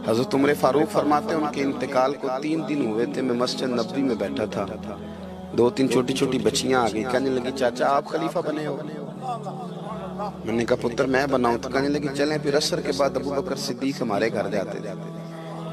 حضرت عمر فاروق فرماتے ہیں ان کے انتقال کو 3 دن ہوئے تھے، میں مسجد نبوی میں بیٹھا تھا، 2-3 چھوٹی چھوٹی بچیاں آ گئی، کہنے لگی چاچا آپ خلیفہ بنے ہو؟ میں نے کہا پتر میں بناؤں؟ تو کہنے لگی چلیں پھر عصر کے بعد ابو بکر صدیق ہمارے گھر جاتے تھے۔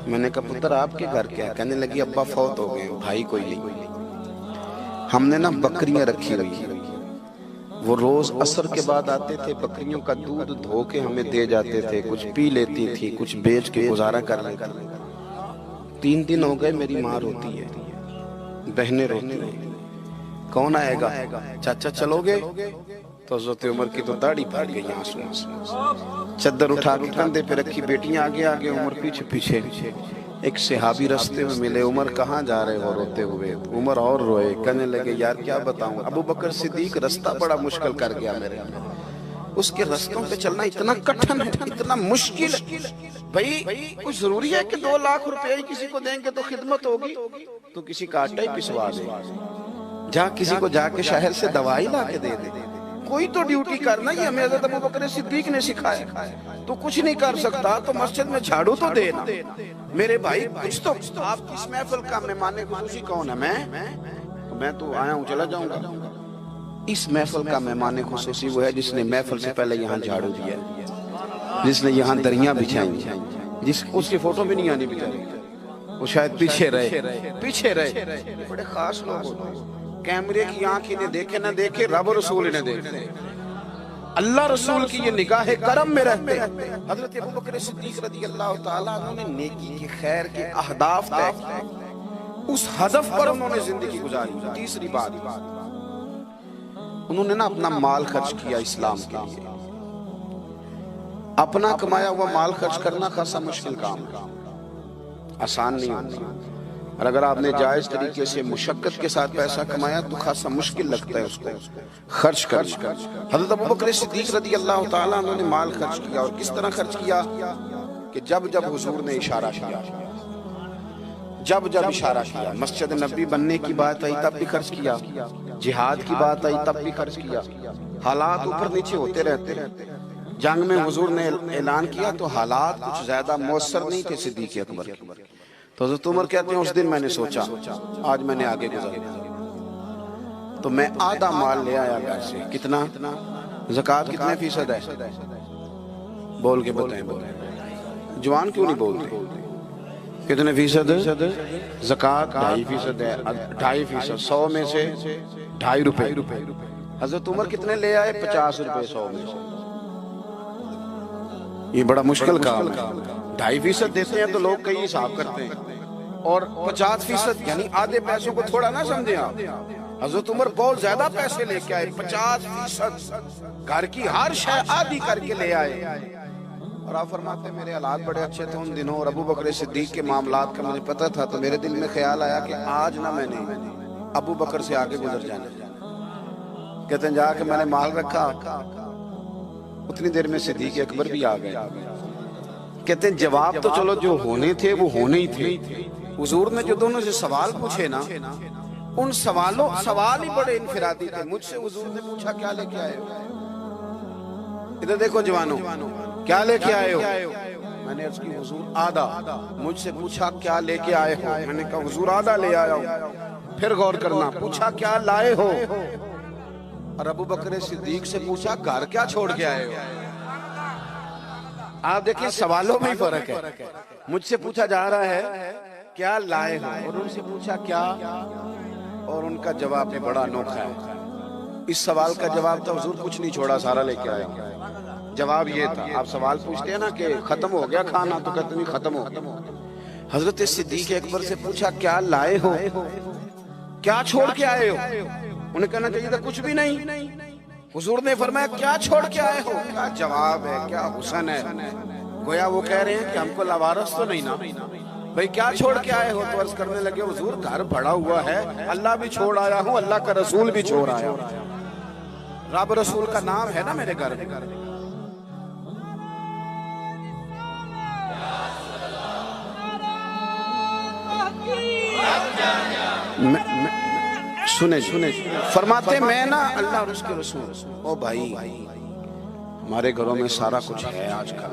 میں نے کہا پتر آپ کے گھر کیا ہے؟ کہنے لگی ابا فوت ہو گئے، بھائی کوئی نہیں، ہم نے نا بکریاں رکھی ہوئی ہیں، وہ روز عصر کے بعد آتے تھے، بکریوں کا دودھ دھو کے ہمیں دے جاتے تھے، کچھ پی لیتی تھی، کچھ بیچ کے گزارا کر لیتی۔ 3 دن ہو گئے، میری ماں روتی ہے، بہنیں روتی ہیں، کون آئے گا؟ چاچا چلو گے؟ تو حضرت عمر کی تو داڑھی بھر گئی آنسوں سے، چادر اٹھا کے کندھے پہ رکھی، بیٹیاں آگے آگے، عمر پیچھے پیچھے۔ ایک صحابی راستے میں ملے، عمر کہاں جا رہے ہو روتے ہوئے؟ عمر اور روئے، کہنے لگے یار کیا بتاؤں، ابو بکر صدیق رستہ بڑا مشکل کر گیا میرے، اس کے رستوں پہ چلنا اتنا کٹھن ہے، اتنا مشکل ہے۔ بھئی کچھ ضروری ہے کہ 2 لاکھ روپے کسی کو دیں گے تو خدمت ہوگی؟ تو کسی کا آٹا ہی پسوا دے، جا کسی کو جا کے شہر سے دوائی لا کے دے دے، کوئی تو ڈیوٹی کرنا، یہ ہمیں حضرت ابو بکر صدیق نے سکھایا۔ تو کچھ نہیں کر سکتا تو مسجد میں جھاڑو تو دینا، میرے بھائی کچھ تو۔ آپ کی اس محفل کا مہمان خصوصی کون ہے؟ میں تو آیا ہوں چلا جاؤں گا۔ اس محفل کا مہمان خصوصی وہ ہے جس نے محفل سے پہلے یہاں جھاڑو دیا، جس نے یہاں دریاں بچھائیں، اس کی فوٹو بھی نہیں آنی بیچاری، وہ شاید پیچھے رہے۔ بڑے خاص لوگ ہوتے ہیں، کیمرے کی آنکھ انہیں دیکھے نہ دیکھے، رب رسول انہیں دیکھتے، اللہ رسول کی یہ نگاہ کرم میں رہتے۔ حضرت ابو بکر صدیق رضی اللہ تعالیٰ عنہ نے نیکی کے، خیر کے اہداف طے کیے، اس ہدف پر انہوں نے زندگی گزاری۔ تیسری بات، انہوں نے نا اپنا مال خرچ کیا اسلام کے لیے۔ اپنا کمایا ہوا مال خرچ کرنا خاصا مشکل کام ہے، آسان نہیں ہوتا، اور اگر آپ نے جائز طریقے سے مشقت کے ساتھ پیسہ کمایا تو خاصا مشکل لگتا ہے اس کو خرچ کرنا۔ حضرت ابو بکر صدیق رضی اللہ تعالیٰ عنہ نے مال خرچ کیا، اور کس طرح خرچ کیا کہ جب جب حضور نے اشارہ کیا، جب اشارہ کیا، مسجد نبی بننے کی بات آئی تب بھی خرچ کیا، جہاد کی بات آئی تب بھی خرچ کیا۔ حالات اوپر نیچے ہوتے رہتے، جنگ میں حضور نے اعلان کیا تو حالات کچھ زیادہ مؤثر نہیں تھے صدیق اکبر کے، تو حضرت عمر کہتے ہیں اس دن میں نے سوچا آج میں نے آگے گزرنا، تو میں آدھا مال لے آیا گھر سے۔ کتنا؟ زکوٰۃ کتنے فیصد ہے؟ بول کے بتائیں، جوان کیوں نہیں بولتے؟ کتنے فیصد؟ زکوٰۃ 2.5% ہے، 2.5%، 100 میں سے 2.5 روپے۔ حضرت عمر کتنے لے آئے؟ 50 روپے 100 میں سے۔ یہ بڑا مشکل کام ہے، 2.5% دیتے ہیں تو لوگ کئی حساب کرتے ہیں، اور 50% یعنی آدھے پیسوں کو تھوڑا نہ سمجھیں آپ۔ حضرت عمر بہت زیادہ پیسے لے کے آئے، 50%، گھر کی ہر شے آدھی کر کے لے آئے، اور آپ فرماتے ہیں میرے حالات بڑے اچھے تھے ان دنوں، اور ابو بکر صدیق کے معاملات کا مجھے پتہ تھا، تو میرے دل میں خیال آیا کہ آج نہ میں نے ابو بکر سے آگے گزر جانا۔ کہتے ہیں جا کے میں نے مال رکھا، اتنی دیر میں صدیق اکبر بھی آ گئے۔ کہتے ہیں جواب تو چلو جو ہونے تھے وہ ہونے ہی تھے، حضور نے جو دونوں سے سوال پوچھے نا، ان سوال ہی بڑے انفرادی تھے۔ مجھ سے حضور نے پوچھا کیا لے کے آئے ہو؟ ادھر دیکھو جوانوں، کیا لے کے آئے ہو؟ میں نے عرض کی حضور آدھا۔ مجھ سے پوچھا کیا لے کے آئے ہو؟ میں نے کہا حضور آدھا لے آیا ہوں۔ پھر غور کرنا، پوچھا کیا لائے ہو؟ اور ابو بکر صدیق سے پوچھا گھر کیا چھوڑ کے آئے ہو؟ آپ دیکھیں سوالوں میں ہی فرق ہے، مجھ سے پوچھا جا رہا ہے کیا لائے ہو، اور ان سے پوچھا کیا، اور ان کا جواب بھی بڑا انوکھا ہے۔ اس سوال کا جواب تھا حضور کچھ نہیں چھوڑا، سارا لے کے آیا۔ جواب یہ تھا، آپ سوال پوچھتے ہیں نا کہ ختم ہو گیا کھانا، تو کہتے نہیں ختم ہو گیا۔ حضرت صدیق اکبر سے پوچھا کیا لائے ہو، کیا چھوڑ کے آئے ہو؟ انہیں کہنا چاہیے تھا کچھ بھی نہیں۔ حضور نے فرمایا کیا چھوڑ کے آئے ہو؟ کیا جواب ہے، کیا حسن ہے، گویا وہ کہہ رہے ہیں کہ ہم کو لاوارث تو نہیں نا بھئی، کیا چھوڑ کے آئے ہو؟ تو عرض کرنے لگے حضور گھر بڑا ہوا ہے، اللہ بھی چھوڑ آیا ہوں، اللہ کا رسول بھی چھوڑ آیا ہوں، رب رسول کا نام ہے نا میرے گھر میں۔ سنیں فرماتے میں نا اللہ اور اس کے رسول، او بھائی ہمارے گھروں میں سارا کچھ ہے آج کل،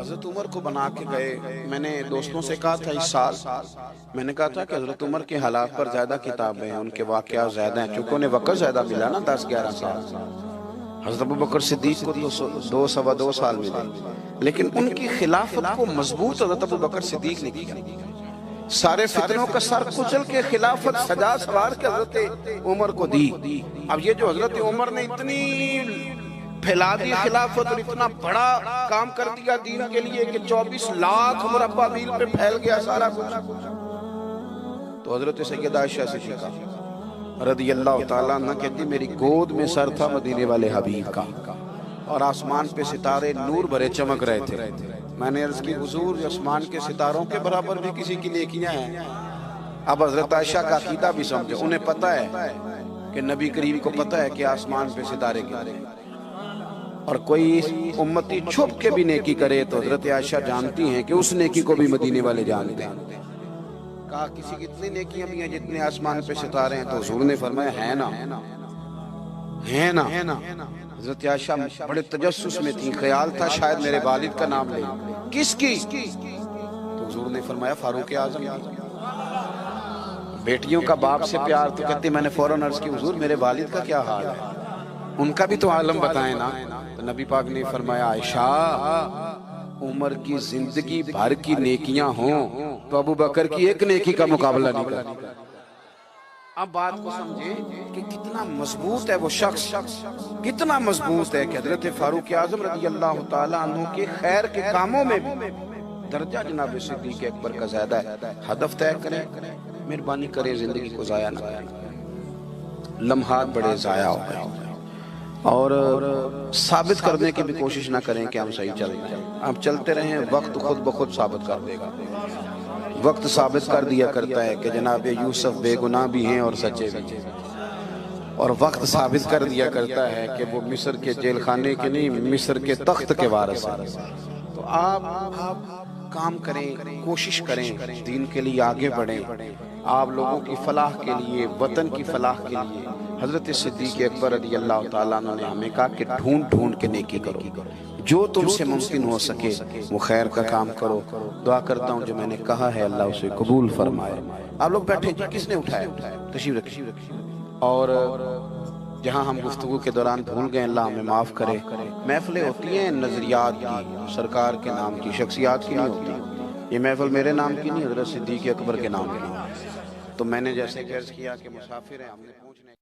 حضرت عمر کو بنا کے گئے. میں نے دوستوں سے کہا تھا اس سال میں نے کہا تھا کہ حضرت عمر کے حالات پر زیادہ کتابیں ہیں, ان کے واقعات زیادہ ہیں, چونکہ انہیں وقت زیادہ ملا نا 10-11 سال. حضرت ابوبکر صدیق کو تو 2 سال ملے, لیکن ان کی خلافت کو مضبوط حضرت ابوبکر صدیق نے کیا. سارے فتنوں کا سر کچل کے خلافت سجا سوار کے حضرت عمر کو دی. اب یہ جو حضرت عمر نے اتنی پھیلا دی خلافت اور اتنا بڑا کام کر دیا دین کے لیے کہ 24 لاکھ مربع میل پہ پھیل گیا سارا کچھ, تو حضرت سیدہ عائشہ صدیقہ رضی اللہ تعالیٰ عنہ کہتی میری گود میں سر تھا مدینے والے حبیب کا, اور آسمان پہ ستارے نور بھرے چمک رہے تھے. میں نے عرض کی حضور آسمان کے ستاروں کے برابر بھی کسی کی نیکیاں ہیں. اب حضرت عائشہ کا عقیدہ بھی سمجھے, انہیں پتہ ہے کہ نبی کریم کو پتہ ہے کہ آسمان پہ ستارے گرتے ہیں, اور کوئی امتی چھپ کے بھی نیکی کرے تو حضرت عائشہ جانتی ہیں کہ اس نیکی کو بھی مدینے والے جانتے ہیں. کہا کسی کی اتنی نیکیاں بھی ہیں جتنے آسمان پہ ستارے ہیں, تو حضور نے فرمایا ہے نا, ہے نا. حضرت عائشہ بڑے تجسس میں تھی, خیال تھا شاید میرے والد کا نام لے. کس کی؟ تو حضور نے فرمایا فاروق اعظم کی. بیٹیوں کا باپ سے پیار, تو کہتے میں نے فوراً عرض کی حضور میرے والد کا کیا حال ہے, ان کا بھی تو عالم بتائیں نا. تو نبی پاک نے فرمایا عائشہ عمر کی زندگی بھر کی نیکیاں ہوں تو ابو بکر کی ایک نیکی کا مقابلہ نہیں کرتا. اب بات کو سمجھے کہ کتنا مضبوط ہے وہ شخص, کتنا مضبوط ہے کہ حضرت فاروق اعظم رضی اللہ تعالیٰ عنہ کے خیر کے کاموں میں بھی درجہ جناب صدیق اکبر کا زیادہ ہے. ہدف طے کریں, مہربانی کریں زندگی کو ضائع نہ کریں. لمحات بڑے ضائع ہو گئے, اور ثابت کرنے کی بھی کوشش نہ کریں کہ ہم صحیح چل رہے ہیں. آپ چلتے رہیں, وقت خود بخود ثابت کر دے گا. وقت ثابت کر دیا کرتا ہے کہ جناب یوسف بے گناہ بھی ہیں اور سچے بھی ہیں, اور وقت ثابت کر دیا کرتا ہے کہ وہ مصر کے جیل خانے کے نہیں مصر کے تخت کے وارث ہیں. تو آپ کام کریں, کوشش کریں, دین کے لیے آگے بڑھیں. آپ لوگوں کی فلاح کے لیے, وطن کی فلاح کے لیے حضرت صدیق اکبر رضی اللہ تعالیٰ عنہ نے ہمیں کہا کہ ڈھونڈ کے نیکی کرو, جو تم سے ممکن ہو سکے وہ خیر کا کام کرو. دعا کرتا ہوں جو میں نے کہا ہے اللہ اسے قبول فرمائے. آپ لوگ بیٹھے جی, کس نے اٹھایا؟ تشریف رکھیے. اور جہاں ہم گفتگو کے دوران بھول گئے اللہ ہمیں معاف کرے. محفلیں ہوتی ہیں نظریات کی, سرکار کے نام کی, شخصیات کی نہیں ہوتی. یہ محفل میرے نام کی نہیں, حضرت صدیق اکبر کے نام کی. تو میں نے جیسے عرض کیا کہ مسافر ہیں, ہم نے پوچھنے